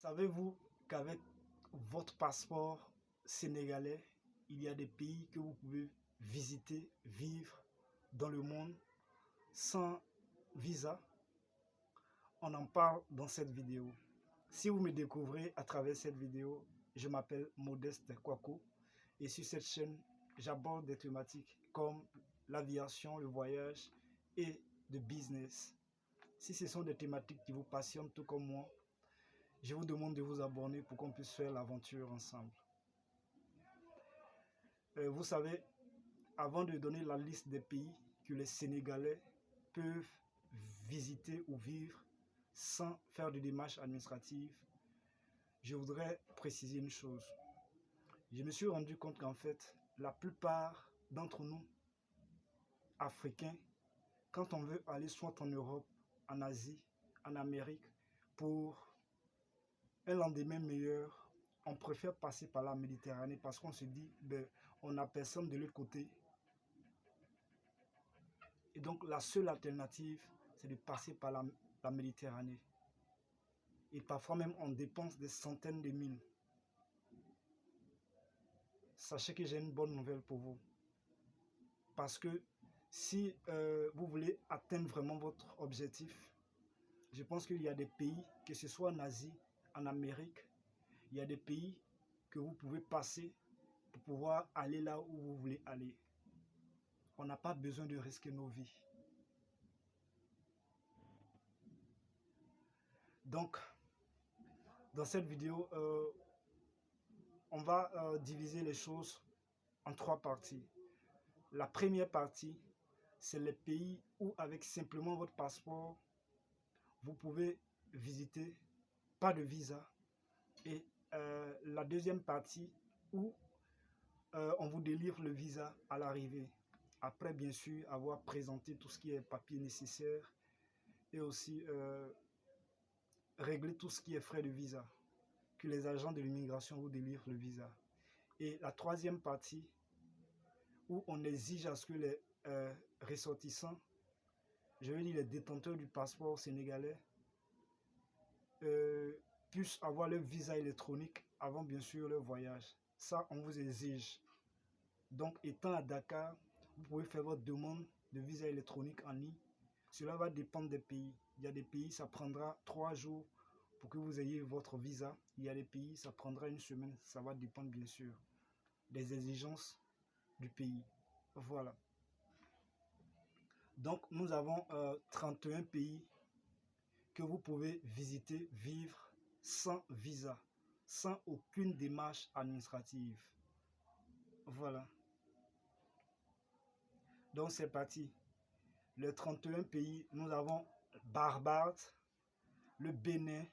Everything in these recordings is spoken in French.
Savez-vous qu'avec votre passeport sénégalais, il y a des pays que vous pouvez visiter, vivre dans le monde sans visa? On en parle dans cette vidéo. Si vous me découvrez à travers cette vidéo, je m'appelle Modeste Kwaku et sur cette chaîne, j'aborde des thématiques comme l'aviation, le voyage et le business. Si ce sont des thématiques qui vous passionnent tout comme moi, je vous demande de vous abonner pour qu'on puisse faire l'aventure ensemble. Vous savez, avant de donner la liste des pays que les Sénégalais peuvent visiter ou vivre sans faire de démarches administratives, je voudrais préciser une chose. Je me suis rendu compte qu'en fait, la plupart d'entre nous, Africains, quand on veut aller soit en Europe, en Asie, en Amérique, pour un lendemain meilleur, on préfère passer par la Méditerranée parce qu'on se dit, on n'a personne de l'autre côté. Et donc, la seule alternative, c'est de passer par la Méditerranée. Et parfois même, on dépense des centaines de mille. Sachez que j'ai une bonne nouvelle pour vous. Parce que si vous voulez atteindre vraiment votre objectif, je pense qu'il y a des pays, que ce soit en Asie, en Amérique, il y a des pays que vous pouvez passer pour pouvoir aller là où vous voulez aller. On n'a pas besoin de risquer nos vies. Donc, dans cette vidéo, on va diviser les choses en trois parties. La première partie, c'est les pays où avec simplement votre passeport, vous pouvez visiter, pas de visa. Et la deuxième partie où on vous délivre le visa à l'arrivée. Après, bien sûr, avoir présenté tout ce qui est papier nécessaire et aussi régler tout ce qui est frais de visa, que les agents de l'immigration vous délivrent le visa. Et la troisième partie, où on exige à ce que les ressortissants, je veux dire les détenteurs du passeport sénégalais, puissent avoir leur visa électronique avant bien sûr leur voyage. Ça, on vous exige. Donc, étant à Dakar, vous pouvez faire votre demande de visa électronique en ligne. Cela va dépendre des pays. Il y a des pays, ça prendra 3 jours pour que vous ayez votre visa. Il y a des pays, ça prendra 1 semaine. Ça va dépendre bien sûr des exigences du pays. Voilà. Donc, nous avons 31 pays que vous pouvez visiter, vivre sans visa, sans aucune démarche administrative. Voilà. Donc, c'est parti. Les 31 pays, nous avons Barbade, le Bénin,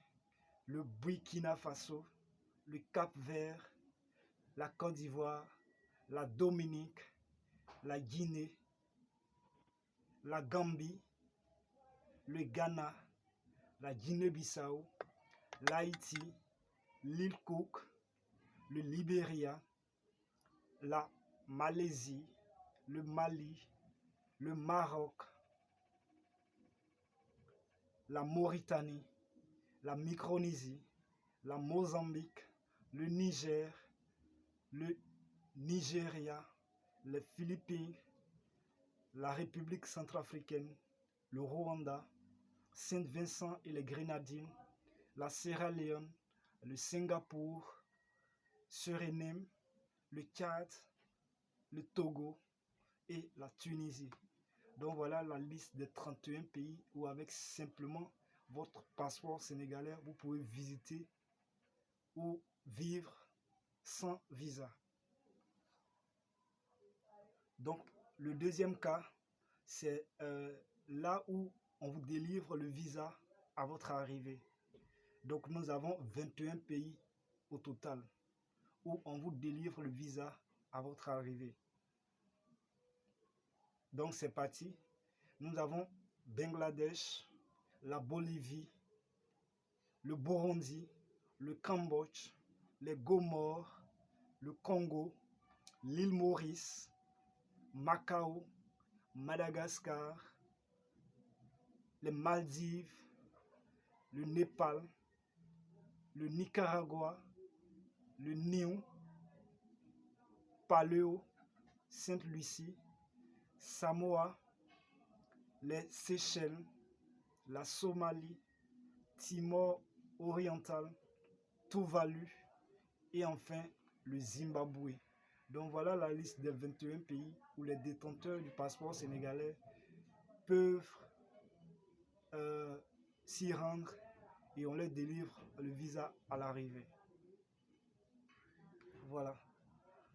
le Burkina Faso, le Cap-Vert, la Côte d'Ivoire, la Dominique, la Guinée, la Gambie, le Ghana, la Guinée-Bissau, l'Haïti, l'île Cook, le Libéria, la Malaisie, le Mali, le Maroc, la Mauritanie, la Micronésie, la Mozambique, le Niger, le Nigeria, les Philippines, la République centrafricaine, le Rwanda, Saint-Vincent et les Grenadines, la Sierra Leone, le Singapour, Suriname, le Tchad, le Togo et la Tunisie. Donc voilà la liste des 31 pays où avec simplement votre passeport sénégalais, vous pouvez visiter ou vivre sans visa. Donc le deuxième cas, c'est là où on vous délivre le visa à votre arrivée. Donc nous avons 21 pays au total où on vous délivre le visa à votre arrivée. Donc c'est parti. Nous avons Bangladesh, la Bolivie, le Burundi, le Cambodge, les Comores, le Congo, l'île Maurice, Macao, Madagascar, les Maldives, le Népal, le Nicaragua, le Niue, Paléo, Sainte-Lucie, Samoa, les Seychelles, la Somalie, Timor oriental, Tuvalu et enfin le Zimbabwe. Donc voilà la liste des 21 pays où les détenteurs du passeport sénégalais peuvent s'y rendre et on leur délivre le visa à l'arrivée. Voilà.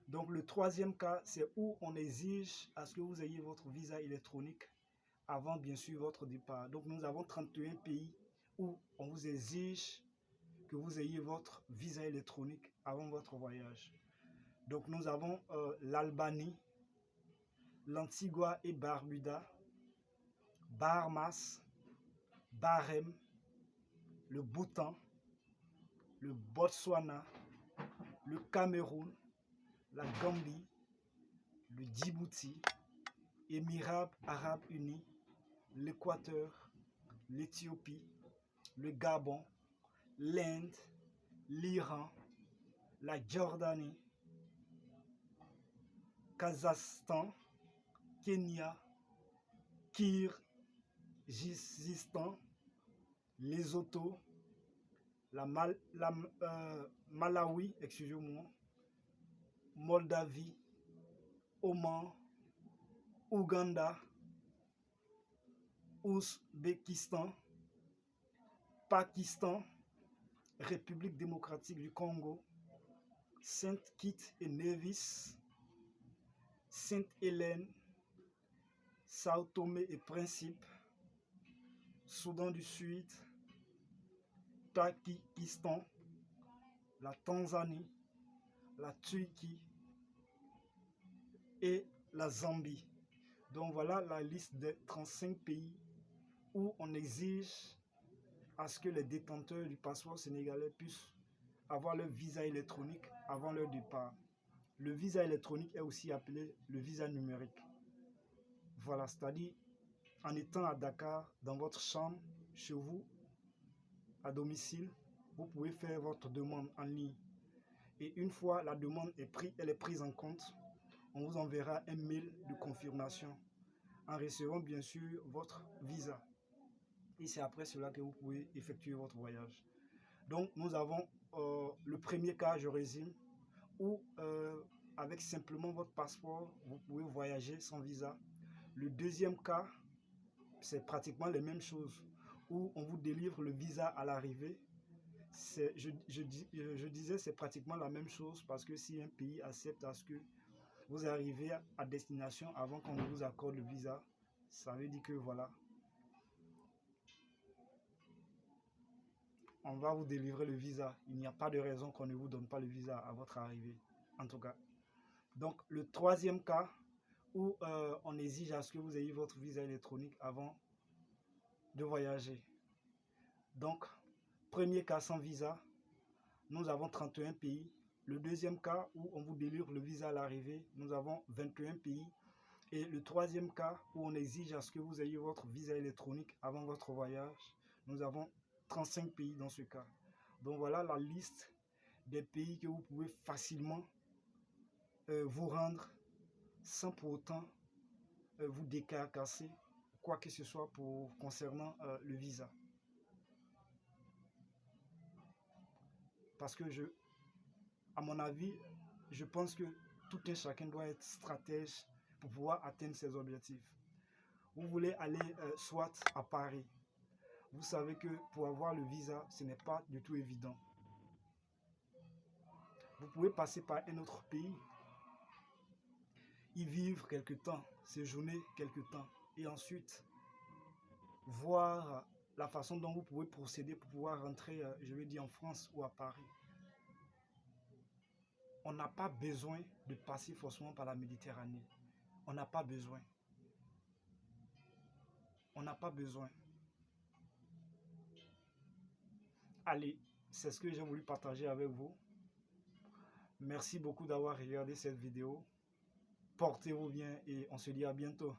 Donc le troisième cas, c'est où on exige à ce que vous ayez votre visa électronique avant bien sûr votre départ. Donc nous avons 31 pays où on vous exige que vous ayez votre visa électronique avant votre voyage. Donc nous avons l'Albanie, l'Antigua et Barbuda, Bahamas, Bahreïn, le Bhoutan, le Botswana, le Cameroun, la Gambie, le Djibouti, Émirats Arabes Unis, l'Équateur, l'Éthiopie, le Gabon, l'Inde, l'Iran, la Jordanie, Kazakhstan, Kenya, Kirghizistan, Lesotho, Malawi, excusez-moi, Moldavie, Oman, Ouganda, Ouzbékistan, Pakistan, République démocratique du Congo, Saint-Kitts et Nevis, Sainte-Hélène, Sao Tomé et Principe, Soudan du Sud, Tadjikistan, la Tanzanie, la Turquie et la Zambie. Donc voilà la liste des 35 pays où on exige à ce que les détenteurs du passeport sénégalais puissent avoir leur visa électronique avant leur départ. Le visa électronique est aussi appelé le visa numérique. Voilà, c'est-à-dire en étant à Dakar, dans votre chambre, chez vous, à domicile, vous pouvez faire votre demande en ligne. Et une fois la demande elle est prise en compte, on vous enverra un mail de confirmation en recevant bien sûr votre visa. Et c'est après cela que vous pouvez effectuer votre voyage. Donc nous avons le premier cas, je résume, où avec simplement votre passeport, vous pouvez voyager sans visa. Le deuxième cas, c'est pratiquement les mêmes choses, où on vous délivre le visa à l'arrivée. Je disais c'est pratiquement la même chose parce que si un pays accepte à ce que vous arrivez à destination avant qu'on vous accorde le visa, ça veut dire que voilà, on va vous délivrer le visa. Il n'y a pas de raison qu'on ne vous donne pas le visa à votre arrivée, en tout cas. Donc le troisième cas où on exige à ce que vous ayez votre visa électronique avant de voyager. Donc, premier cas sans visa, nous avons 31 pays. Le deuxième cas où on vous délivre le visa à l'arrivée, nous avons 21 pays. Et le troisième cas où on exige à ce que vous ayez votre visa électronique avant votre voyage, nous avons 35 pays dans ce cas. Donc voilà la liste des pays que vous pouvez facilement vous rendre sans pour autant vous décarcasser quoi que ce soit concernant le visa. Parce que à mon avis, je pense que tout un chacun doit être stratège pour pouvoir atteindre ses objectifs. Vous voulez aller soit à Paris. Vous savez que pour avoir le visa, ce n'est pas du tout évident. Vous pouvez passer par un autre pays, y vivre quelque temps, séjourner quelque temps, et ensuite voir la façon dont vous pouvez procéder pour pouvoir rentrer, je vais dire, en France ou à Paris. On n'a pas besoin de passer forcément par la Méditerranée. On n'a pas besoin. On n'a pas besoin. Allez, c'est ce que j'ai voulu partager avec vous. Merci beaucoup d'avoir regardé cette vidéo. Portez-vous bien et on se dit à bientôt.